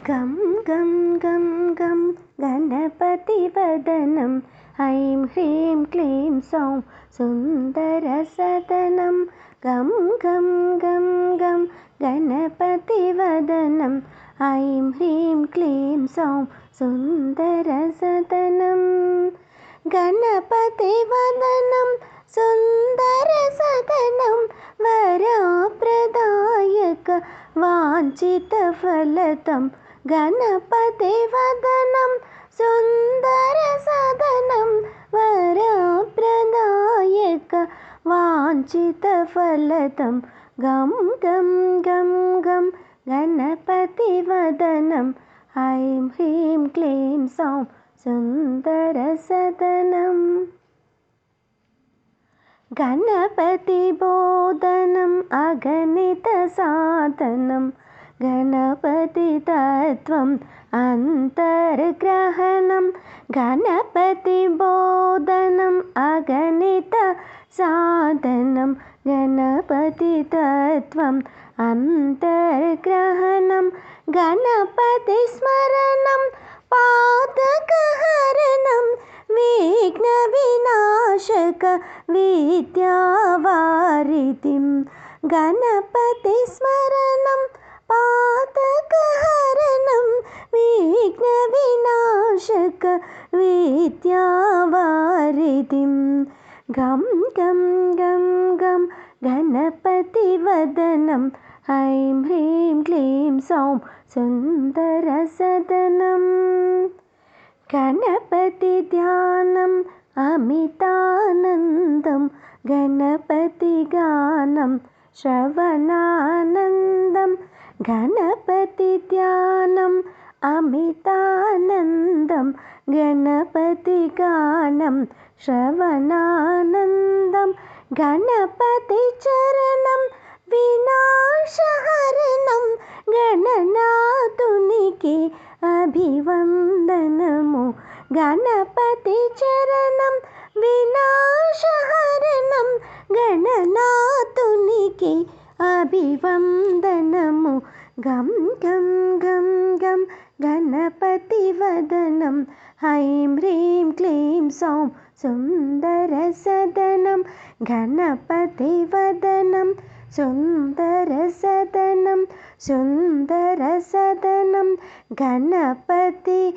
गं गं गं गं गणपतिवदनं ऐं ह्रीं क्लीं सौं सुन्दरसदनं गं गं गं गं गणपतिवदनं ऐं ह्रीं क्लीं सौं सुन्दरसदनं गणपतिवदनं सुन्दरसदनं वरप्रदायक वाञ्छितफलदं गणपतिवदनं सुन्दरसदनं वरप्रदायक वाञ्छितफलदं गं गं गं गं गणपतिवदनं ऐं ह्रीं क्लीं सौं सुन्दरसदनं गणपतिबोधनम् अगणितसाधनं गणपतितत्त्वम् अन्तर्ग्रहणं गणपतिबोधनम् अगणितसाधनं गणपतितत्त्वम् अन्तर्ग्रहणं गणपतिस्मरणं पातकहरणं विघ्नविनाशक विद्यावारिधिं गणपतिस्मरणं पातकहरणं विघ्नविनाशक विद्यावारिधिं गं गं गं गं गणपतिवदनं ऐं ह्रीं क्लीं सौं सुन्दरसदनं गणपतिध्यानम् अमितानन्दं गणपतिगानं श्रवणानन्दं गणपतिध्यानम् अमितानन्दं गणपतिगानं श्रवणानन्दं गणपतिचरणं विनाशहरणं गणनाथुनिके अभिवन्दनमु गणपतिचरणं विनाशहरणं गणनाथुनिके अभिवन्दनमु गं गं गं गं गणपतिवदनं ऐं ह्रीं क्लीं सौं सुन्दरसदनं गणपतिवदनं सुन्दरसदनं सुन्दरसदनं गणपतिवदनं